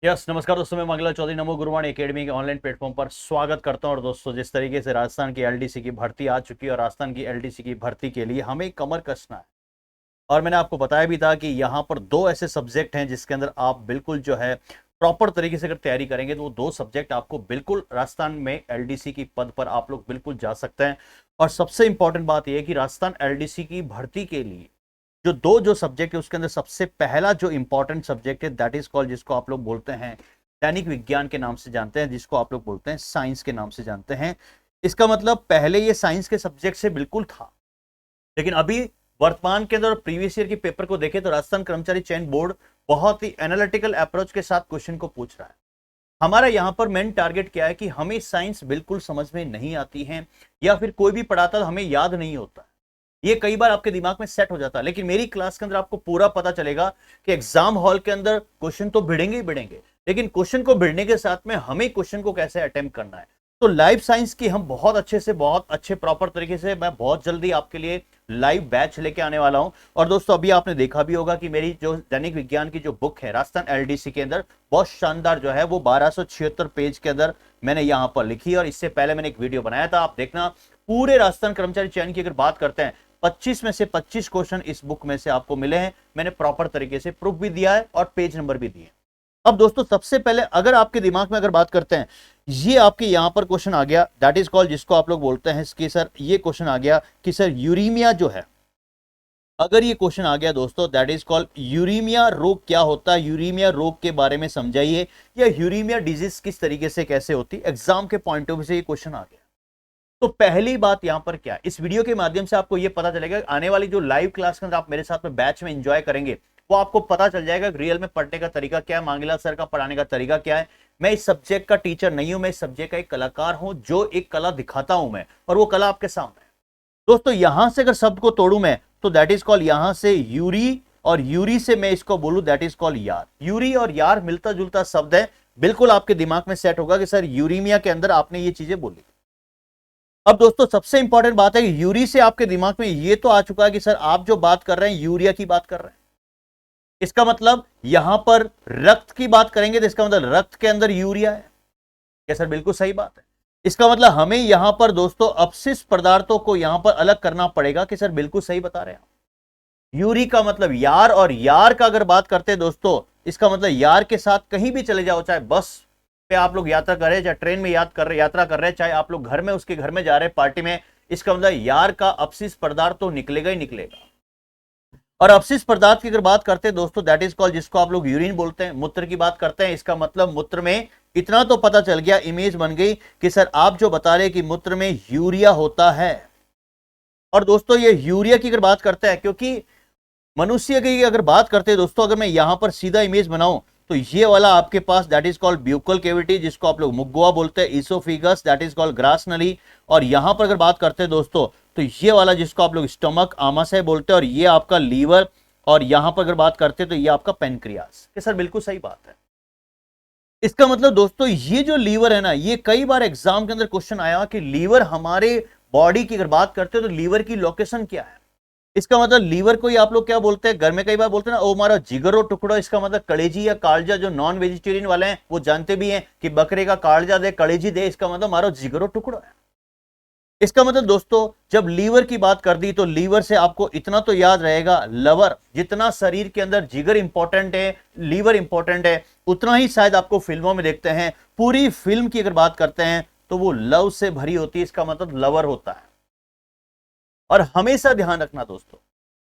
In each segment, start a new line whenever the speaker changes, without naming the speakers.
Yes नमस्कार दोस्तों, मैं मंगला चौधरी नमो गुरुवाणी एकेडमी के ऑनलाइन प्लेटफॉर्म पर स्वागत करता हूं। और दोस्तों, जिस तरीके से राजस्थान की एलडीसी की भर्ती आ चुकी है और राजस्थान की एलडीसी की भर्ती के लिए हमें कमर कसना है। और मैंने आपको बताया भी था कि यहाँ पर दो ऐसे सब्जेक्ट हैं जिसके अंदर आप बिल्कुल जो है प्रॉपर तरीके से अगर तैयारी करेंगे तो वो दो सब्जेक्ट आपको बिल्कुल राजस्थान में एलडीसी की पद पर आप लोग बिल्कुल जा सकते हैं। और सबसे इंपॉर्टेंट बात यह है कि राजस्थान एलडीसी की भर्ती के लिए जो सब्जेक्ट है उसके अंदर सबसे पहला जो इंपॉर्टेंट सब्जेक्ट है दैट इज कॉल्ड, जिसको आप लोग बोलते हैं दैनिक विज्ञान के नाम से जानते हैं, जिसको आप लोग बोलते हैं साइंस के नाम से जानते हैं। इसका मतलब पहले ये साइंस के सब्जेक्ट से बिल्कुल था, लेकिन अभी वर्तमान के अंदर प्रीवियस ईयर के पेपर को देखें तो राजस्थान कर्मचारी चयन बोर्ड बहुत ही एनालिटिकल अप्रोच के साथ क्वेश्चन को पूछ रहा है। हमारा यहां पर मेन टारगेट क्या है कि हमें साइंस बिल्कुल समझ में नहीं आती है या फिर कोई भी पढ़ाता तो हमें याद नहीं होता। ये कई बार आपके दिमाग में सेट हो जाता है, लेकिन मेरी क्लास के अंदर आपको पूरा पता चलेगा कि एग्जाम हॉल के अंदर क्वेश्चन तो भिड़ेंगे ही भिड़ेंगे, लेकिन क्वेश्चन को भिड़ने के साथ में हमें क्वेश्चन को कैसे अटेम्प्ट करना है। तो लाइव साइंस की हम बहुत अच्छे से, बहुत अच्छे प्रॉपर तरीके से मैं बहुत जल्दी आपके लिए लाइव बैच लेके आने वाला हूं। और दोस्तों, अभी आपने देखा भी होगा कि मेरी जो दैनिक विज्ञान की जो बुक है राजस्थान एलडीसी के अंदर बहुत शानदार जो है वो 1276 पेज के अंदर मैंने यहां पर लिखी है। और इससे पहले मैंने एक वीडियो बनाया था, आप देखना। पूरे राजस्थान कर्मचारी चयन की अगर बात करते हैं 25 में से 25 क्वेश्चन इस बुक में से आपको मिले हैं। मैंने प्रॉपर तरीके से प्रूफ भी दिया है और पेज नंबर भी दिए। अब दोस्तों, सबसे पहले अगर आपके दिमाग में अगर बात करते हैं, ये आपके यहां पर क्वेश्चन आ गया दैट इज कॉल्ड, जिसको आप लोग बोलते हैं कि सर ये क्वेश्चन आ गया कि सर यूरीमिया जो है, अगर ये क्वेश्चन आ गया दोस्तों दैट इज कॉल्ड यूरीमिया रोग क्या होता है, यूरीमिया रोग के बारे में समझाइए, या यूरीमिया डिजीज किस तरीके से कैसे होती, एग्जाम के पॉइंट ऑफ व्यू से ये क्वेश्चन आ गया। तो पहली बात यहां पर क्या है, इस वीडियो के माध्यम से आपको यह पता चलेगा, आने वाली जो लाइव क्लास के अंदर आप मेरे साथ में बैच में एंजॉय करेंगे वो आपको पता चल जाएगा रियल में पढ़ने का तरीका क्या है, मांगीलाल सर का पढ़ाने का तरीका क्या है। मैं इस सब्जेक्ट का टीचर नहीं हूं, मैं इस सब्जेक्ट का एक कलाकार हूं जो एक कला दिखाता हूं मैं, और वो कला आपके सामने है। दोस्तों, यहां से अगर शब्द को तोड़ू मैं तो दैट इज कॉल्ड, यहां से यूरी, और यूरी से मैं इसको बोलूं दैट इज कॉल्ड यार। यूरी और यार मिलता जुलता शब्द है, बिल्कुल आपके दिमाग में सेट होगा कि सर यूरीमिया के अंदर आपने ये चीजें बोली। अब दोस्तों, सबसे इंपॉर्टेंट बात है कि यूरी से आपके दिमाग में ये तो आ चुका है कि सर आप जो बात कर रहे हैं यूरिया की बात कर रहे हैं। इसका मतलब यहां पर रक्त की बात करेंगे तो इसका मतलब रक्त के अंदर यूरिया है क्या सर? बिल्कुल सही बात है। इसका मतलब हमें यहां पर दोस्तों अपशिष्ट पदार्थों को यहां पर अलग करना पड़ेगा कि सर बिल्कुल सही बता रहे हैं आप। यूरी का मतलब यार, और यार का अगर बात करते हैं दोस्तों, इसका मतलब यार के साथ कहीं भी चले जाओ, चाहे बस पे आप लोग यात्रा कर रहे हैं, चाहे ट्रेन में यात्रा कर रहे हैं, चाहे आप लोग घर में उसके घर में जा रहे हैं पार्टी में, इसका मतलब यार का अपशिष्ट पदार्थ तो निकलेगा ही निकलेगा। और अपशिष्ट पदार्थ की अगर बात करते हैं दोस्तों दैट इज कॉल्ड, जिसको आप लोग यूरिन बोलते हैं। मूत्र की बात करते हैं, इसका मतलब मूत्र में, इतना तो पता चल गया, इमेज बन गई कि सर आप जो बता रहे कि मूत्र में यूरिया होता है। और दोस्तों, ये यूरिया की अगर बात करते हैं, क्योंकि मनुष्य की अगर बात करते हैं दोस्तों, अगर मैं यहां पर सीधा इमेज बनाऊं तो ये वाला आपके पास that is called buccal cavity, जिसको आप लोग मुग्गुआ बोलते हैं, oesophagus that is called grass नली। और यहां पर अगर बात करते हैं दोस्तों तो ये वाला जिसको आप लोग स्टमक आमाशय बोलते हैं, और ये आपका लीवर। और यहां पर अगर बात करते हैं तो ये आपका पेनक्रियास। सर बिल्कुल सही बात है। इसका मतलब दोस्तों, ये जो लीवर है ना, ये कई बार एग्जाम के अंदर क्वेश्चन आया कि लीवर हमारे बॉडी की अगर बात करते हैं तो लीवर की लोकेशन क्या है। इसका मतलब लीवर को ही आप लोग क्या बोलते हैं, घर में कई बार बोलते हैं ना, ओ हमारा जिगरो टुकड़ो। इसका मतलब कलेजी या कालजा, जो नॉन वेजिटेरियन वाले हैं वो जानते भी हैं कि बकरे का कालजा दे, कलेजी दे, इसका मतलब हमारा जिगरो टुकड़ो है। इसका मतलब दोस्तों, जब लीवर की बात कर दी तो लीवर से आपको इतना तो याद रहेगा, लवर जितना शरीर के अंदर जिगर इंपॉर्टेंट है, लीवर इंपॉर्टेंट है, उतना ही शायद आपको फिल्मों में देखते हैं। पूरी फिल्म की अगर बात करते हैं तो वो लव से भरी होती है, इसका मतलब लवर होता है। और हमेशा ध्यान रखना दोस्तों,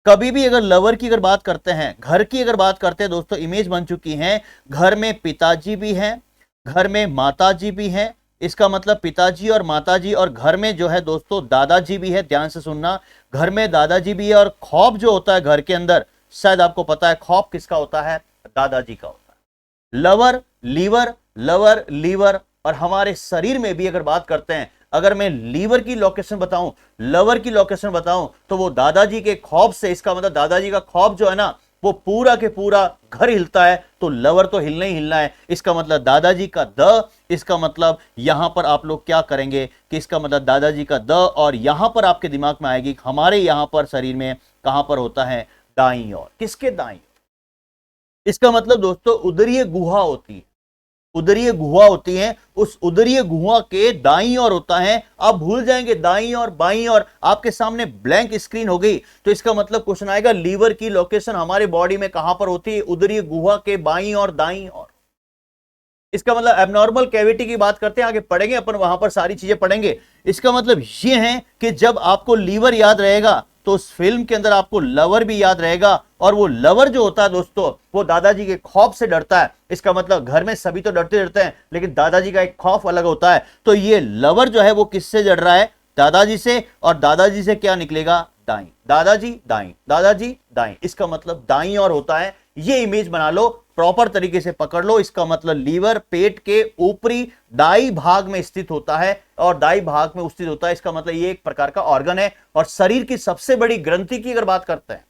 कभी भी अगर लवर की अगर बात करते हैं, घर की अगर बात करते हैं दोस्तों, इमेज बन चुकी है, घर में पिताजी भी हैं, घर में माताजी भी हैं। इसका मतलब पिताजी और माताजी, और घर में जो है दोस्तों दादाजी भी है। ध्यान से सुनना, घर में दादाजी भी है। और खौफ जो होता है घर के अंदर, शायद आपको पता है खौफ किसका होता है, दादाजी का होता है। Lover liver, lover liver. और हमारे शरीर में भी अगर बात करते हैं, अगर मैं लीवर की लोकेशन बताऊं, लवर की लोकेशन बताऊं, तो वो दादाजी के खौफ से, इसका मतलब दादाजी का खौफ जो है ना वो पूरा के पूरा घर हिलता है, तो लवर तो हिलना ही हिलना है। इसका मतलब दादाजी का द, इसका मतलब यहां पर आप लोग क्या करेंगे कि इसका मतलब दादाजी का द, और यहां पर आपके दिमाग में आएगी हमारे यहां पर शरीर में कहां पर होता है, दाईं ओर। किसके दाईं? इसका मतलब दोस्तों उदरीय गुहा होती है। उदरीय गुहा होती है, उस उदरीय गुहा के दाईं ओर होता है। आप भूल जाएंगे दाईं और बाईं और, आपके सामने ब्लैंक स्क्रीन हो गई, तो इसका मतलब क्वेश्चन आएगा लीवर की लोकेशन हमारे बॉडी में कहां पर होती है, उदरीय गुहा के बाईं और दाईं ओर। इसका मतलब एबनॉर्मल कैविटी की बात करते हैं, आगे पढ़ेंगे अपन, वहां पर सारी चीजें पढ़ेंगे। इसका मतलब यह है कि जब आपको लीवर याद रहेगा तो उस फिल्म के अंदर आपको लवर भी याद रहेगा, और वो लवर जो होता है दोस्तों, वो दादाजी के खौफ से डरता है। इसका मतलब घर में सभी तो डरते डरते हैं, लेकिन दादाजी का एक खौफ अलग होता है। तो ये लवर जो है वो किससे डर रहा है, दादाजी से, और दादाजी से क्या निकलेगा, दाई, दादाजी दाई, दादाजी दाई। इसका मतलब दाई और होता है। ये इमेज बना लो, प्रॉपर तरीके से पकड़ लो। इसका मतलब लीवर पेट के ऊपरी दाई भाग में स्थित होता है, और दाई भाग में स्थित होता है। इसका मतलब ये एक प्रकार का ऑर्गन है, और शरीर की सबसे बड़ी ग्रंथि की अगर बात करते हैं,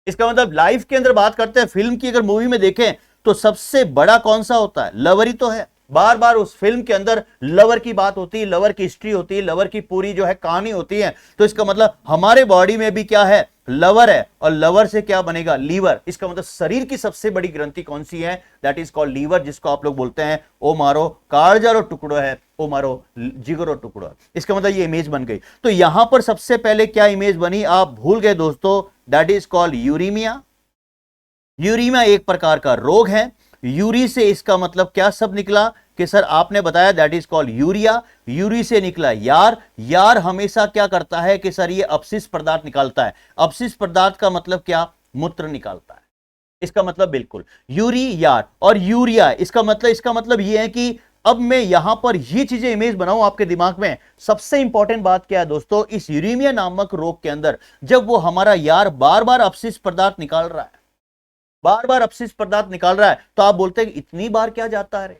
इसका मतलब लाइफ के अंदर बात करते हैं, फिल्म की अगर मूवी में देखें तो सबसे बड़ा कौन सा होता है, लवर ही तो है। बार बार उस फिल्म के अंदर लवर की बात होती है, लवर की हिस्ट्री होती है, लवर की पूरी जो है कहानी होती है। तो इसका मतलब हमारे बॉडी में भी क्या है, लवर है, और लवर से क्या बनेगा, लीवर। इसका मतलब शरीर की सबसे बड़ी ग्रंथि कौन सी है, दैट इज कॉल्ड लीवर, जिसको आप लोग बोलते हैं ओ मारो काळजारो टुकड़ो है, ओ मारो जिगरो टुकड़ो। इसका मतलब ये इमेज बन गई। तो यहां पर सबसे पहले क्या इमेज बनी, आप भूल गए दोस्तों, that is called uraemia. Uraemia एक प्रकार का रोग है। यूरी से इसका मतलब क्या सब निकला कि सर आपने बताया that is called urea. Yuri से निकला यार। यार हमेशा क्या करता है कि सर ये अपशिष्ट पदार्थ निकालता है। अपशिष्ट पदार्थ का मतलब क्या, मूत्र निकालता है। इसका मतलब बिल्कुल यूरी यार और यूरिया, इसका मतलब ये है कि अब मैं यहां पर ये चीजें इमेज बनाऊं आपके दिमाग में। सबसे इंपॉर्टेंट बात क्या है दोस्तों, इस यूरीमिया नामक रोग के अंदर जब वो हमारा यार बार बार अपशिष्ट पदार्थ निकाल रहा है, बार बार अपशिष्ट पदार्थ निकाल रहा है, तो आप बोलते हैं कि इतनी बार क्या जाता है रे,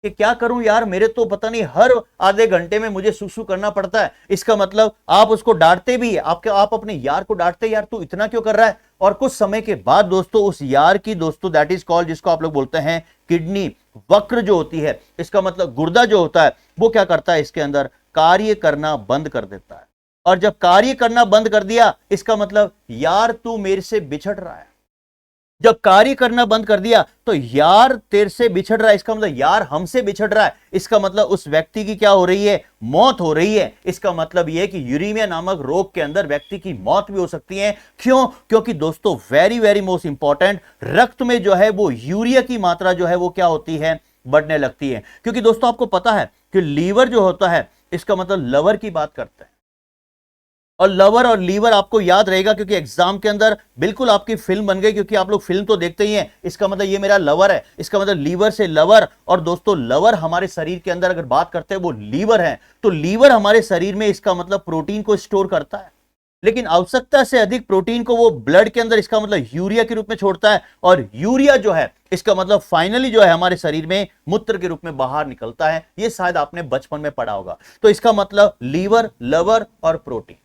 कि क्या करूं यार, मेरे तो पता नहीं हर आधे घंटे में मुझे सुसु करना पड़ता है। इसका मतलब आप उसको डांटते भी है, आप अपने यार को डांटते, यार तू इतना क्यों कर रहा है। और कुछ समय के बाद दोस्तों उस यार की दोस्तों दैट इज कॉल्ड, जिसको आप लोग बोलते हैं किडनी वक्र जो होती है, इसका मतलब गुर्दा जो होता है, वो क्या करता है, इसके अंदर कार्य करना बंद कर देता है। और जब कार्य करना बंद कर दिया, इसका मतलब यार तू मेरे से बिछड़ रहा है। जब कार्य करना बंद कर दिया तो यार तेरे से बिछड़ रहा है, इसका मतलब यार हमसे बिछड़ रहा है। इसका मतलब उस व्यक्ति की क्या हो रही है, मौत हो रही है। इसका मतलब यह है कि यूरीमिया नामक रोग के अंदर व्यक्ति की मौत भी हो सकती है। क्यों, क्योंकि दोस्तों वेरी वेरी मोस्ट इंपॉर्टेंट, रक्त में जो है वो यूरिया की मात्रा जो है वो क्या होती है, बढ़ने लगती है। क्योंकि दोस्तों आपको पता है कि लीवर जो होता है, इसका मतलब लवर की बात करते हैं, और लवर और लीवर आपको याद रहेगा क्योंकि एग्जाम के अंदर बिल्कुल आपकी फिल्म बन गई, क्योंकि आप लोग फिल्म तो देखते ही हैं। इसका मतलब ये मेरा लवर है, इसका मतलब लीवर से लवर। और दोस्तों लवर हमारे शरीर के अंदर अगर बात करते हैं वो लीवर है, तो लीवर हमारे शरीर में इसका मतलब प्रोटीन को स्टोर करता है, लेकिन आवश्यकता से अधिक प्रोटीन को वो ब्लड के अंदर इसका मतलब यूरिया के रूप में छोड़ता है। और यूरिया जो है इसका मतलब फाइनली जो है हमारे शरीर में मूत्र के रूप में बाहर निकलता है। ये शायद आपने बचपन में पढ़ा होगा। तो इसका मतलब लीवर, लवर और प्रोटीन।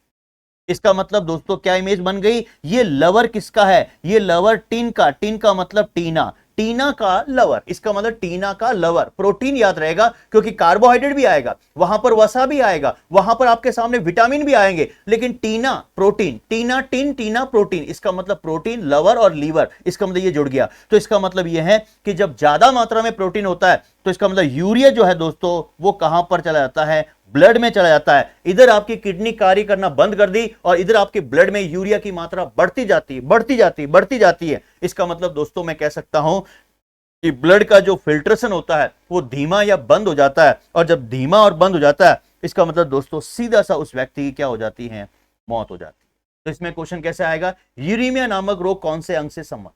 इसका मतलब दोस्तों क्या इमेज बन गई, ये लवर किसका है, ये लवर टीन का, टीन का मतलब टीना, टीना का लवर। इसका मतलब टीना का लवर। प्रोटीन याद रहेगा क्योंकि कार्बोहाइड्रेट भी आएगा वहां पर, वसा भी आएगा वहां पर, आपके सामने विटामिन भी आएंगे, लेकिन टीना प्रोटीन, टीना टीन, टीना प्रोटीन। इसका मतलब प्रोटीन, लवर और लीवर, इसका मतलब ये जुड़ गया। तो इसका मतलब ये है कि जब ज्यादा मात्रा में प्रोटीन होता है तो इसका मतलब यूरिया जो है दोस्तों वो कहां पर चला जाता है, ब्लड में चला जाता है। इधर आपकी किडनी कार्य करना बंद कर दी और इधर आपके ब्लड में यूरिया की मात्रा बढ़ती जाती है, बढ़ती जाती है, बढ़ती जाती है। इसका मतलब दोस्तों मैं कह सकता हूं कि ब्लड का जो फिल्ट्रेशन होता है वो धीमा या बंद हो जाता है, और जब धीमा और बंद हो जाता है इसका मतलब दोस्तों सीधा सा उस व्यक्ति की क्या हो जाती है, मौत हो जाती है। तो इसमें क्वेश्चन कैसे आएगा, यूरीमिया नामक रोग कौन से अंग से संबंधित,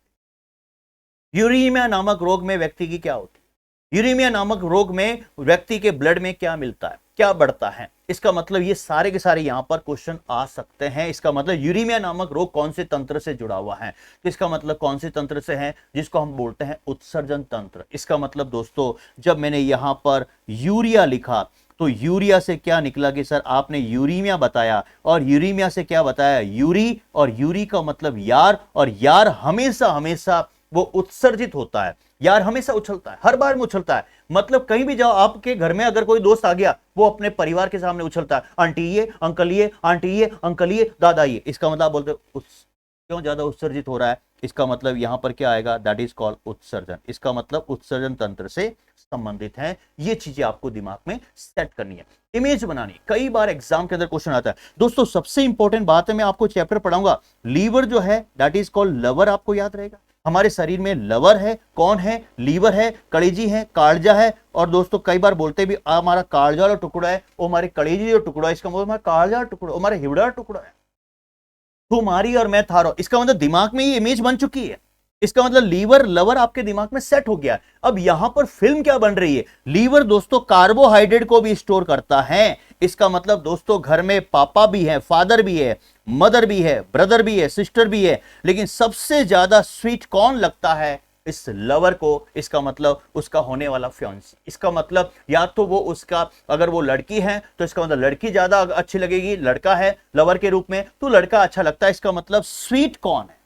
यूरीमिया नामक रोग में व्यक्ति की क्या होती है, यूरीमिया नामक रोग में व्यक्ति के ब्लड में क्या मिलता है, क्या बढ़ता है। इसका मतलब ये सारे के सारे यहां पर क्वेश्चन आ सकते हैं। इसका मतलब यूरीमिया नामक रोग कौन से तंत्र से जुड़ा हुआ है, तो इसका मतलब कौन से तंत्र से है, जिसको हम बोलते हैं उत्सर्जन तंत्र। इसका मतलब दोस्तों जब मैंने यहां पर यूरिया लिखा तो यूरिया से क्या निकला कि सर आपने यूरीमिया बताया, और यूरीमिया से क्या बताया, यूरी, और यूरी का मतलब यार, और यार हमेशा हमेशा वो उत्सर्जित होता है। यार हमेशा उछलता है, हर बार में उछलता है। मतलब कहीं भी जाओ, आपके घर में अगर कोई दोस्त आ गया वो अपने परिवार के सामने उछलता है, आंटी ये अंकल ये, आंटी ये अंकल ये, दादा ये। इसका मतलब बोलते क्यों ज्यादा उत्सर्जित हो रहा है, इसका मतलब यहां पर क्या आएगा, दैट इज कॉल्ड उत्सर्जन। इसका मतलब उत्सर्जन तंत्र से संबंधित है। ये चीजें आपको दिमाग में सेट करनी है। इमेज बनानी, कई बार एग्जाम के अंदर क्वेश्चन आता है दोस्तों। सबसे इंपॉर्टेंट बात है, मैं आपको चैप्टर पढ़ाऊंगा, लीवर जो है दैट इज कॉल्ड लवर, आपको याद रहेगा। हमारे शरीर में लवर है, कौन है, लीवर है, कलेजी है, कालजा है। और दोस्तों कई बार बोलते भी हमारा कालजा वाला टुकड़ा है, वो हमारे कलेजी जो टुकड़ा है, इसका मतलब हमारा कालजा टुकड़ा, हमारे हिवड़ा टुकड़ा है। तुम्हारी और मैं थारो, इसका मतलब दिमाग में ये इमेज बन चुकी है। इसका मतलब लीवर लवर आपके दिमाग में सेट हो गया। अब यहां पर फिल्म क्या बन रही है, लीवर दोस्तों कार्बोहाइड्रेट को भी स्टोर करता है। इसका मतलब दोस्तों घर में पापा भी है, फादर भी है, मदर भी है, ब्रदर भी है, सिस्टर भी है, लेकिन सबसे ज्यादा स्वीट कौन लगता है इस लवर को, इसका मतलब उसका होने वाला फियांसी। इसका मतलब या तो वो उसका, अगर वो लड़की है तो इसका मतलब लड़की ज्यादा अच्छी लगेगी, लड़का है लवर के रूप में तो लड़का अच्छा लगता है। इसका मतलब स्वीट कौन है,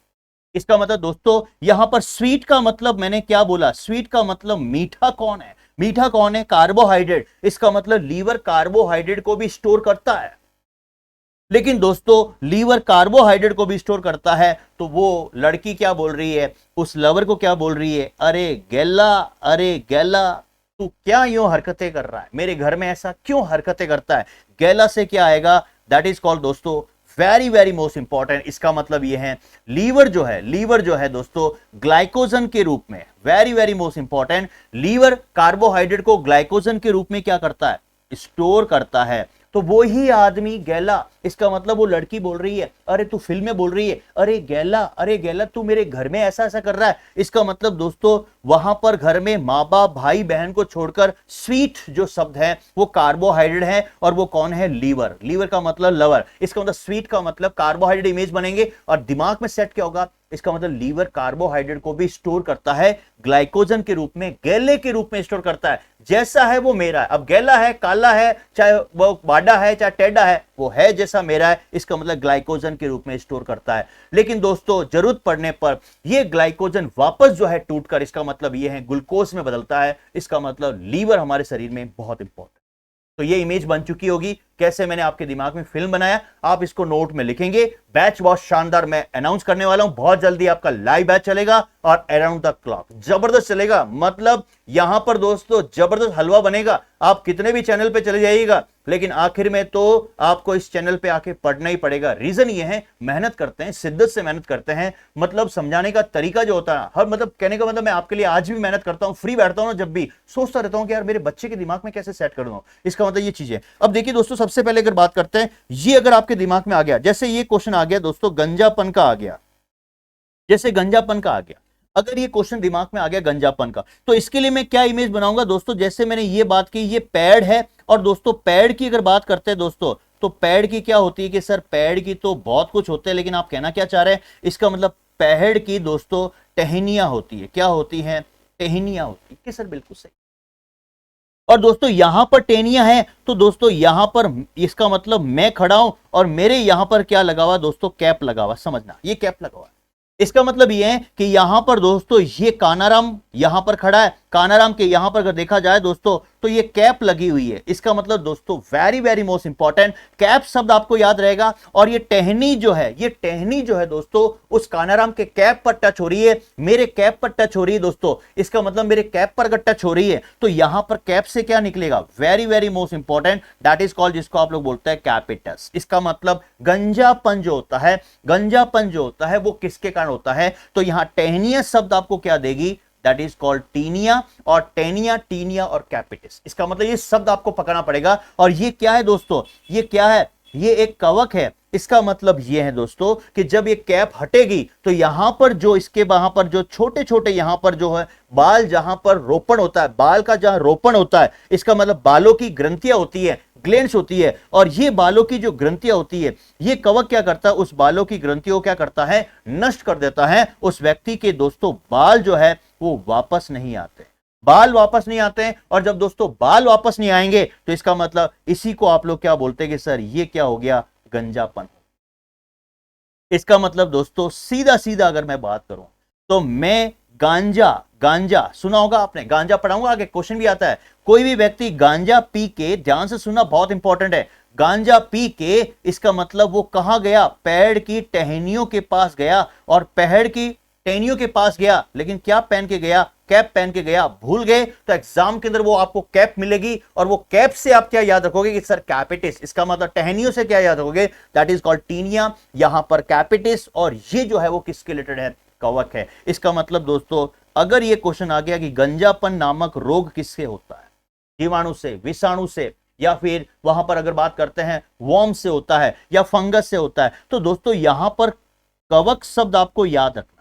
इसका मतलब दोस्तों यहां पर स्वीट का मतलब मैंने क्या बोला, स्वीट का मतलब मीठा कौन है, मीठा कौन है, कार्बोहाइड्रेट। इसका मतलब लीवर कार्बोहाइड्रेट को भी स्टोर करता है। लेकिन दोस्तों लीवर कार्बोहाइड्रेट को भी स्टोर करता है, तो वो लड़की क्या बोल रही है, उस लवर को क्या बोल रही है, अरे गैला, अरे गैला तू क्या यूं हरकतें कर रहा है, मेरे घर में ऐसा क्यों हरकतें करता है। गैला से क्या आएगा, दैट इज कॉल्ड दोस्तों वेरी वेरी मोस्ट इंपॉर्टेंट। इसका मतलब ये है लीवर जो है दोस्तों ग्लाइकोजन के रूप में, very very most important, liver carbohydrate को ग्लाइकोजन के रूप में क्या करता है, स्टोर करता है। तो वो ही आदमी गैला, इसका मतलब वो लड़की बोल रही है, अरे तू फिल्म में बोल रही है, अरे गैला तू मेरे घर में ऐसा ऐसा कर रहा है। इसका मतलब दोस्तों वहां पर घर में माँ बाप भाई बहन को छोड़कर स्वीट जो शब्द है वो कार्बोहाइड्रेट है, और वो कौन है, लीवर। लीवर का मतलब लवर, इसका मतलब स्वीट का मतलब कार्बोहाइड्रेट इमेज बनेंगे और दिमाग में सेट क्या होगा, इसका मतलब लीवर कार्बोहाइड्रेट को भी स्टोर करता है ग्लाइकोजन के रूप में, गैले के रूप में स्टोर करता है। जैसा है वो मेरा है। अब गैला है, काला है, चाहे वो बाडा है, चाहे टेढ़ा है, वो है जैसा मेरा है। इसका मतलब ग्लाइकोजन के रूप में स्टोर करता है। लेकिन दोस्तों जरूरत पड़ने पर ये ग्लाइकोजन वापस जो है टूटकर, इसका मतलब ये है ग्लूकोज में बदलता है। इसका मतलब लीवर हमारे शरीर में बहुत इंपॉर्टेंट। तो ये इमेज बन चुकी होगी, कैसे मैंने आपके दिमाग में फिल्म बनाया, आप इसको नोट में लिखेंगे। बैच बहुत शानदार मैं अनाउंस करने वाला हूं, बहुत जल्दी आपका लाइव बैच चलेगा और अराउंड द क्लॉक जबरदस्त चलेगा। मतलब यहां पर दोस्तों जबरदस्त हलवा बनेगा। आप कितने भी चैनल पे चले जाइएगा, लेकिन आखिर में तो आपको इस चैनल पे आके पढ़ना ही पड़ेगा। रीजन ये है, मेहनत करते हैं, शिद्दत से मेहनत करते हैं। मतलब समझाने का तरीका जो होता है, हर मतलब कहने का मतलब मैं आपके लिए आज भी मेहनत करता हूं, फ्री बैठता हूं ना, जब भी सोचता रहता हूं कि यार मेरे बच्चे के दिमाग में कैसे सेट करूंगा। इसका मतलब ये चीज है। अब देखिए दोस्तों, सबसे पहले अगर बात करते हैं, ये अगर आपके दिमाग में आ गया, जैसे ये क्वेश्चन आ गया दोस्तों गंजापन का आ गया, जैसे गंजापन का आ गया, अगर ये क्वेश्चन दिमाग में आ गया गंजापन का, तो इसके लिए मैं क्या इमेज बनाऊंगा दोस्तों। जैसे मैंने ये बात की, ये पैड है, और दोस्तों पैड की अगर बात करते हैं दोस्तों, तो पैड की क्या होती है कि सर पैड की तो बहुत कुछ होते हैं, लेकिन आप कहना क्या चाह रहे हैं, इसका मतलब पैड की दोस्तों टहनियां होती है। क्या होती है, टहनियां होती है कि सर बिल्कुल सही। और दोस्तों यहां पर टेनिया है, तो दोस्तों यहां पर इसका मतलब मैं खड़ा हूं और मेरे यहां पर क्या लगा हुआ दोस्तों, कैप लगा हुआ। समझना, ये कैप लगा हुआ। इसका मतलब ये है कि यहां पर दोस्तों ये कानाराम यहां पर खड़ा है, कानाराम के यहां पर अगर देखा जाए दोस्तों तो ये कैप लगी हुई है। इसका मतलब दोस्तों very very most important, cap शब्द आपको याद रहेगा। और ये टहनी जो है, ये टहनी जो है दोस्तों उस कानाराम के कैप पर टच हो रही है, मेरे कैप पर टच हो रही है दोस्तों। इसका मतलब मेरे कैप पर अगर टच हो रही है तो यहां पर कैप से क्या निकलेगा, very very most important, that is called, जिसको आप लोग बोलते हैं कैपिटस। इसका मतलब गंजापन जो होता है, गंजापन जो होता है वो किसके कारण होता है, तो यहां टहनिया शब्द आपको क्या देगी, दैट इज कॉल्ड टीनिया। और टेनिया, टीनिया और कैपिटिस, इसका मतलब ये शब्द आपको पकड़ना पड़ेगा। और ये क्या है दोस्तों, ये क्या है, ये एक कवक है। इसका मतलब ये है दोस्तों कि जब ये कैप हटेगी तो यहां पर जो इसके वहां पर जो छोटे छोटे यहां पर जो है बाल, जहां पर रोपण होता है, बाल का जहां रोपण होता है, इसका मतलब बालों की ग्रंथियां होती है, ग्लैंड्स होती है। और ये बालों की जो ग्रंथियां होती है, ये कवक क्या करता है, उस बालों की ग्रंथियों को क्या करता है, नष्ट कर देता है। उस व्यक्ति के दोस्तों बाल जो है वो वापस नहीं आते, बाल वापस नहीं आते हैं। और जब दोस्तों बाल वापस नहीं आएंगे तो इसका मतलब इसी को आप लोग क्या बोलते हैं कि सर ये क्या हो गया, गंजापन। इसका मतलब दोस्तों सीधा सीधा अगर मैं बात करूं तो मैं गांजा, गांजा सुना होगा आपने, गांजा पढ़ाऊंगा आगे, क्वेश्चन भी आता है। कोई भी व्यक्ति गांजा पी के, ध्यान से सुनना बहुत इंपॉर्टेंट है, गांजा पी के, इसका मतलब वो कहां गया, पेड़ की टहनियों के पास गया, और पेड़ की टहनियों के पास गया, लेकिन क्या पहन के गया, कैप पहन के गया। भूल गए तो एग्जाम के अंदर वो आपको कैप मिलेगी, और वो कैप से आप क्या याद रखोगे कि सर कैपिटिस, इसका मतलब टहनियों से क्या याद रखोगे, दैट इज कॉल्ड टीनिया, यहां पर कैपिटिस, और ये जो है वो किसके रिलेटेड है, कवक है। इसका मतलब दोस्तों अगर ये क्वेश्चन आ गया कि गंजापन नामक रोग किससे होता है, जीवाणु से, विषाणु से, या फिर वहां पर अगर बात करते हैं वर्म से होता है या फंगस से होता है, तो दोस्तों यहां पर कवक शब्द आपको याद रखना।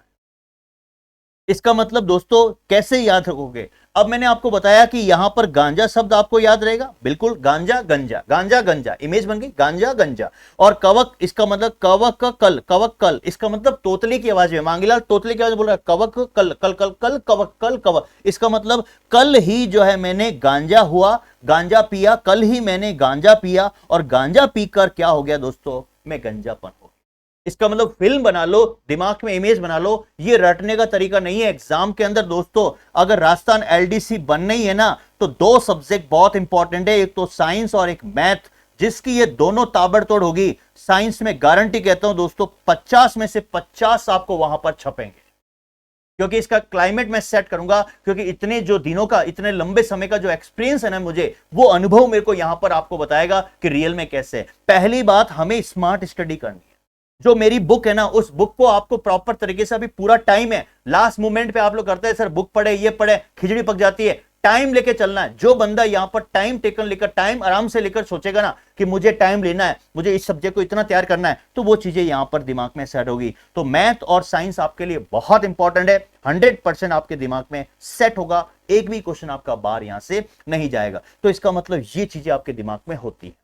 इसका मतलब दोस्तों कैसे याद रखोगे, अब मैंने आपको बताया कि यहां पर गांजा शब्द आपको याद रहेगा, बिल्कुल गांजा गंजा, गांजा गंजा, इमेज बन गई, गांजा गंजा। और कवक, इसका मतलब कवक कल, कवक कल, इसका मतलब तोतले की आवाज में, मांगीलाल तोतले की आवाज बोल रहा है, कवक कल, कल कल कल, कवक कल, कवक, इसका मतलब कल ही जो है मैंने गांजा हुआ, गांजा पिया, कल ही मैंने गांजा पिया, और गांजा पीकर क्या हो गया दोस्तों, मैं गंजापन हो। इसका मतलब फिल्म बना लो, दिमाग में इमेज बना लो, ये रटने का तरीका नहीं है। एग्जाम के अंदर दोस्तों अगर राजस्थान एलडीसी बनना ही है ना, तो दो सब्जेक्ट बहुत इंपॉर्टेंट है, एक तो साइंस और एक मैथ, जिसकी ये दोनों ताबड़तोड़ होगी। साइंस में गारंटी कहता हूं दोस्तों 50 में से 50 आपको वहां पर छपेंगे, क्योंकि इसका क्लाइमेट मैं सेट करूंगा, क्योंकि इतने जो दिनों का, इतने लंबे समय का जो एक्सपीरियंस है ना मुझे, वो अनुभव मेरे को यहां पर आपको बताएगा कि रियल में कैसे है। पहली बात, हमें स्मार्ट स्टडी करनी है। जो मेरी बुक है ना, उस बुक को आपको प्रॉपर तरीके से, अभी पूरा टाइम है, लास्ट मोमेंट पे आप लोग करते हैं सर बुक पढ़े, ये पढ़े, खिचड़ी पक जाती है, टाइम लेके चलना है। जो बंदा यहां पर टाइम टेकन लेकर, टाइम आराम से लेकर सोचेगा ना कि मुझे टाइम लेना है, मुझे इस सब्जेक्ट को इतना तैयार करना है, तो वो चीजें यहां पर दिमाग में सेट होगी। तो मैथ और साइंस आपके लिए बहुत इंपॉर्टेंट है, 100% आपके दिमाग में सेट होगा, एक भी क्वेश्चन आपका बाहर यहां से नहीं जाएगा। तो इसका मतलब ये चीजें आपके दिमाग में होती है।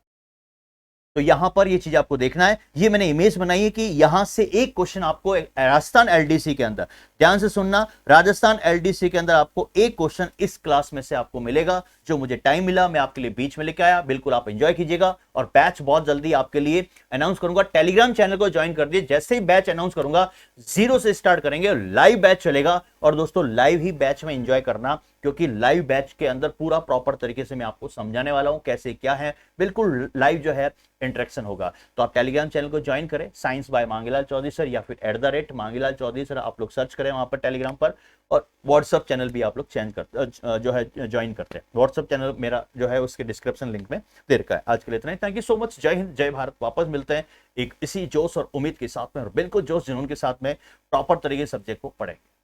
तो यहां पर ये चीज आपको देखना है, ये मैंने इमेज बनाई है कि यहां से एक क्वेश्चन आपको राजस्थान एलडीसी के अंदर, ध्यान से सुनना, राजस्थान एलडीसी के अंदर आपको एक क्वेश्चन इस क्लास में से आपको मिलेगा। जो मुझे टाइम मिला मैं आपके लिए बीच में लेके आया, बिल्कुल आप एंजॉय कीजिएगा। और बैच बहुत जल्दी आपके लिए अनाउंस करूंगा, टेलीग्राम चैनल को ज्वाइन कर दिए, जैसे ही बैच अनाउंस करूंगा 0 से स्टार्ट करेंगे, लाइव बैच चलेगा। और दोस्तों लाइव ही बैच में एंजॉय करना, क्योंकि लाइव बैच के अंदर पूरा प्रॉपर तरीके से मैं आपको समझाने वाला हूं कैसे क्या है, बिल्कुल लाइव जो है इंटरेक्शन होगा। तो आप टेलीग्राम चैनल को ज्वाइन करें, science by Mangilal Choudhary sir, या फिर @मांगीलाल चौधरी सर आप लोग सर्च करें वहां पर टेलीग्राम पर। और व्हाट्सअप चैनल भी आप लोग चेंज करते जो है ज्वाइन करते हैं। व्हाट्सअप चैनल मेरा जो है उसके डिस्क्रिप्शन लिंक में दे रखा है। आज के लिए इतना ही, थैंक यू सो मच, जय हिंद जय भारत। वापस मिलते हैं एक इसी जोश और उम्मीद के साथ में, और बिल्कुल जोश जुनून के साथ में प्रॉपर तरीके से सब्जेक्ट को पढ़ेंगे।